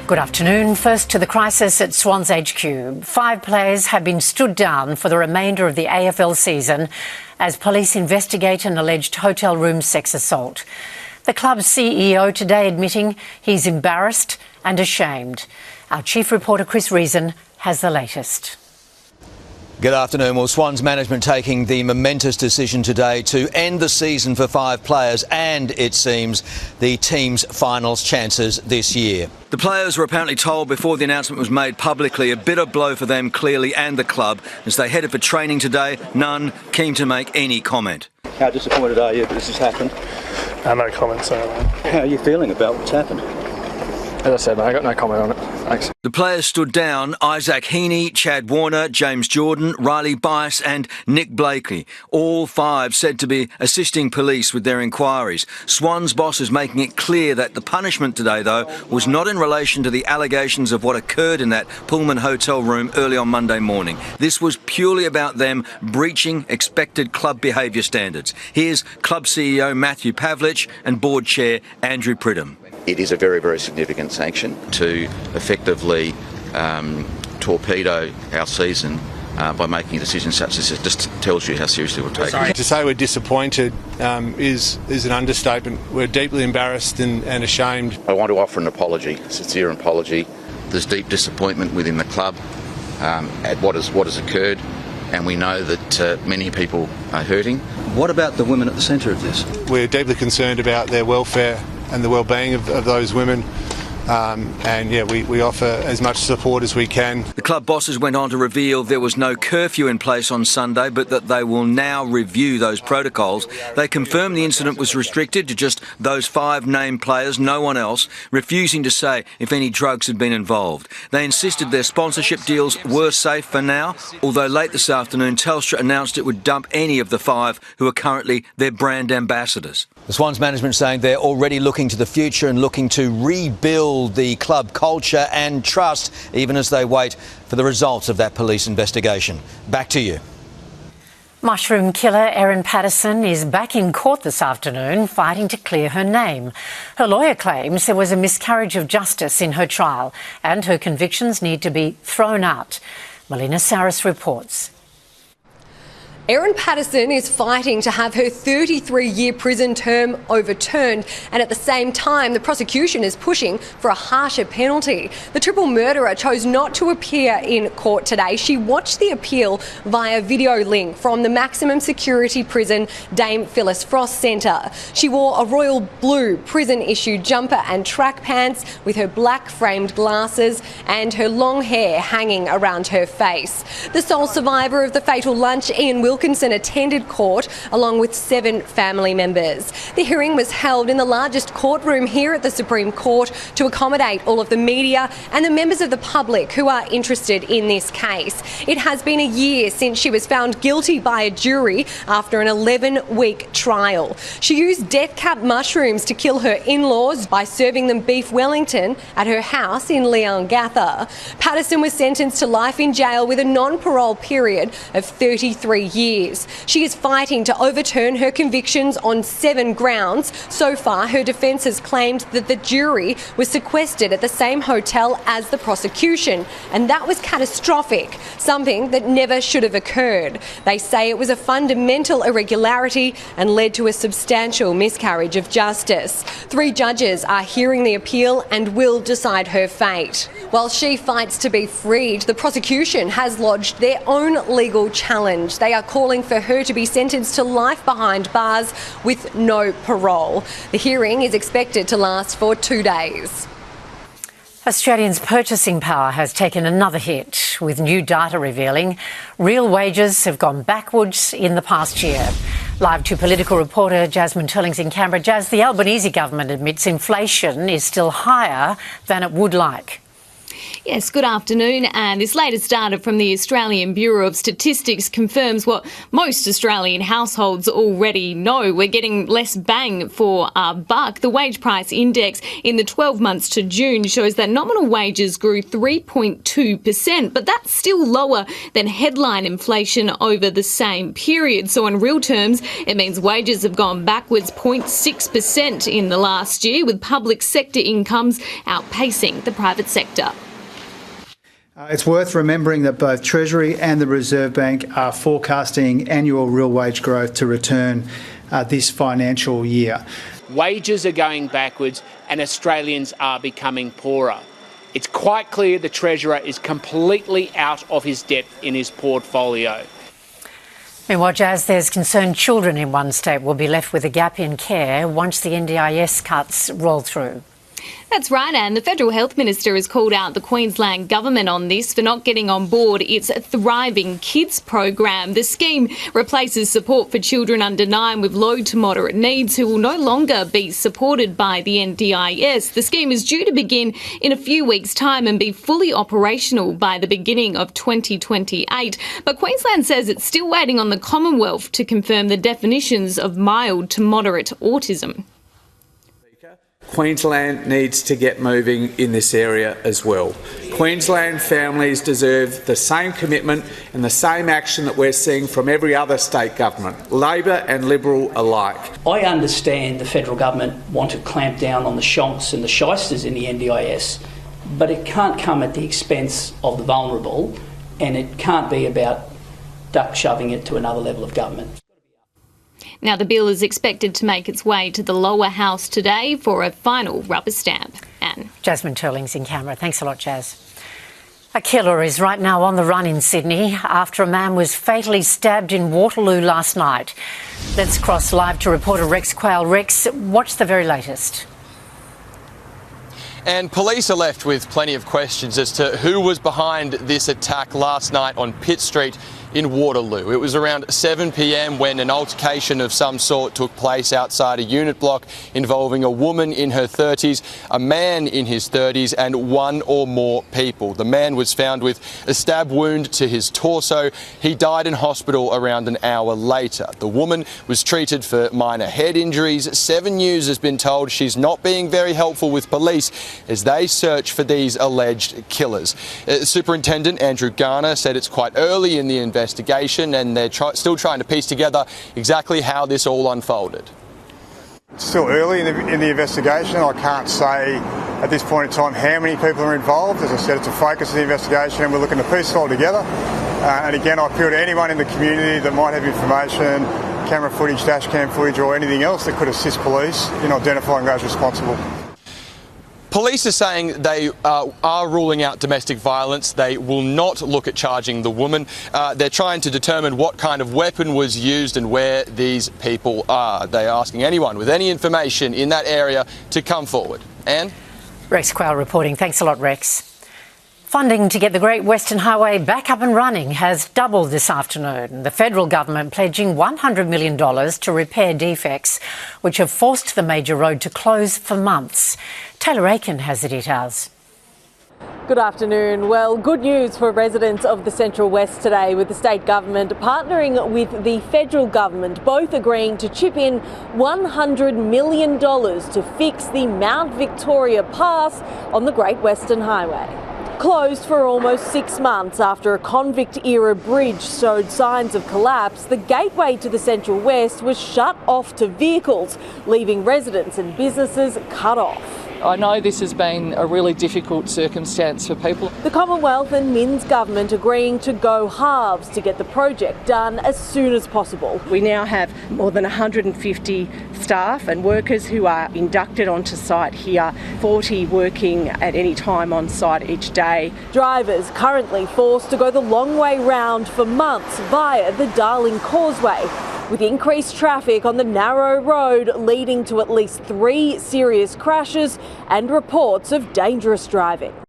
Good afternoon. First to the crisis at Swans HQ. 5 players have been stood down for the remainder of the AFL season as police investigate an alleged hotel room sex assault. The club's CEO today admitting he's embarrassed and ashamed. Our chief reporter Chris Reason has the latest. Good afternoon. Well, Swans management taking the momentous decision today to end the season for 5 players and, it seems, the team's finals chances this year. The players were apparently told before the announcement was made publicly, a bitter blow for them clearly and the club. As they headed for training today, none keen to make any comment. How disappointed are you that this has happened? No comment, sorry, mate. How are you feeling about what's happened? As I said, mate, I got no comment on it. Thanks. The players stood down: Isaac Heaney, Chad Warner, James Jordan, Riley Bice and Nick Blakely. All 5 said to be assisting police with their inquiries. Swans boss is making it clear that the punishment today, though, was not in relation to the allegations of what occurred in that Pullman hotel room early on Monday morning. This was purely about them breaching expected club behaviour standards. Here's club CEO Matthew Pavlich and board chair Andrew Pridham. It is a very, very significant sanction to effectively torpedo our season by making a decision such as this. It just tells you how seriously we're taking it. To say we're disappointed is an understatement. We're deeply embarrassed and ashamed. I want to offer an apology, a sincere apology. There's deep disappointment within the club at what has occurred, and we know that many people are hurting. What about the women at the centre of this? We're deeply concerned about their welfare and the well-being of those women. We offer as much support as we can. The club bosses went on to reveal there was no curfew in place on Sunday, but that they will now review those protocols. They confirmed the incident was restricted to just those 5 named players, no one else, refusing to say if any drugs had been involved. They insisted their sponsorship deals were safe for now, although late this afternoon Telstra announced it would dump any of the 5 who are currently their brand ambassadors. The Swans management saying they're already looking to the future and looking to rebuild the club culture and trust, even as they wait for the results of that police investigation. Back to you. Mushroom killer Erin Patterson is back in court this afternoon fighting to clear her name. Her lawyer claims there was a miscarriage of justice in her trial and her convictions need to be thrown out. Melina Saris reports. Erin Patterson is fighting to have her 33-year prison term overturned, and at the same time the prosecution is pushing for a harsher penalty. The triple murderer chose not to appear in court today. She watched the appeal via video link from the maximum security prison Dame Phyllis Frost Centre. She wore a royal blue prison-issued jumper and track pants with her black framed glasses and her long hair hanging around her face. The sole survivor of the fatal lunch, Ian Wilkinson, attended court along with 7 family members. The hearing was held in the largest courtroom here at the Supreme Court to accommodate all of the media and the members of the public who are interested in this case. It has been a year since she was found guilty by a jury after an 11-week trial. She used death cap mushrooms to kill her in-laws by serving them beef Wellington at her house in Leongatha. Patterson was sentenced to life in jail with a non-parole period of 33 years. She is fighting to overturn her convictions on 7 grounds. So far, her defence has claimed that the jury was sequestered at the same hotel as the prosecution, and that was catastrophic, something that never should have occurred. They say it was a fundamental irregularity and led to a substantial miscarriage of justice. 3 judges are hearing the appeal and will decide her fate. While she fights to be freed, the prosecution has lodged their own legal challenge. They are calling for her to be sentenced to life behind bars with no parole. The hearing is expected to last for 2 days. Australians' purchasing power has taken another hit, with new data revealing real wages have gone backwards in the past year. Live to political reporter Jasmine Turling's in Canberra. Jas, the Albanese government admits inflation is still higher than it would like. Yes, good afternoon. And this latest data from the Australian Bureau of Statistics confirms what most Australian households already know. We're getting less bang for our buck. The wage price index in the 12 months to June shows that nominal wages grew 3.2%, but that's still lower than headline inflation over the same period. So in real terms, it means wages have gone backwards 0.6% in the last year, with public sector incomes outpacing the private sector. It's worth remembering that both Treasury and the Reserve Bank are forecasting annual real wage growth to return this financial year. Wages are going backwards and Australians are becoming poorer. It's quite clear the Treasurer is completely out of his depth in his portfolio. Meanwhile, Jazz, there's concerned children in one state will be left with a gap in care once the NDIS cuts roll through. That's right, and the Federal Health Minister has called out the Queensland Government on this for not getting on board its Thriving Kids program. The scheme replaces support for children under 9 with low to moderate needs who will no longer be supported by the NDIS. The scheme is due to begin in a few weeks' time and be fully operational by the beginning of 2028. But Queensland says it's still waiting on the Commonwealth to confirm the definitions of mild to moderate autism. Queensland needs to get moving in this area as well. Queensland families deserve the same commitment and the same action that we're seeing from every other state government, Labor and Liberal alike. I understand the federal government want to clamp down on the shonks and the shysters in the NDIS, but it can't come at the expense of the vulnerable, and it can't be about duck shoving it to another level of government. Now, the bill is expected to make its way to the lower house today for a final rubber stamp. Anne. Jasmine Turling's in camera. Thanks a lot, Jazz. A killer is right now on the run in Sydney after a man was fatally stabbed in Waterloo last night. Let's cross live to reporter Rex Quayle. Rex, what's the very latest? And police are left with plenty of questions as to who was behind this attack last night on Pitt Street in Waterloo. It was around 7 p.m. when an altercation of some sort took place outside a unit block involving a woman in her 30s, a man in his 30s and one or more people. The man was found with a stab wound to his torso. He died in hospital around an hour later. The woman was treated for minor head injuries. 7 News has been told she's not being very helpful with police as they search for these alleged killers. Superintendent Andrew Garner said it's quite early in the investigation and they're still trying to piece together exactly how this all unfolded. It's still early in the investigation. I can't say at this point in time how many people are involved. As I said, it's a focus of the investigation and we're looking to piece it all together. And again, I appeal to anyone in the community that might have information, camera footage, dash cam footage or anything else that could assist police in identifying those responsible. Police are saying they are ruling out domestic violence. They will not look at charging the woman. They're trying to determine what kind of weapon was used and where these people are. They are asking anyone with any information in that area to come forward. Anne? Rex Quayle reporting. Thanks a lot, Rex. Funding to get the Great Western Highway back up and running has doubled this afternoon. The federal government pledging $100 million to repair defects which have forced the major road to close for months. Taylor Aiken has the details. Good afternoon. Well, good news for residents of the Central West today, with the state government partnering with the federal government, both agreeing to chip in $100 million to fix the Mount Victoria Pass on the Great Western Highway. Closed for almost 6 months after a convict-era bridge showed signs of collapse, the gateway to the Central West was shut off to vehicles, leaving residents and businesses cut off. I know this has been a really difficult circumstance for people. The Commonwealth and Min's government agreeing to go halves to get the project done as soon as possible. We now have more than 150 staff and workers who are inducted onto site here, 40 working at any time on site each day. Drivers currently forced to go the long way round for months via the Darling Causeway, with increased traffic on the narrow road leading to at least 3 serious crashes and reports of dangerous driving.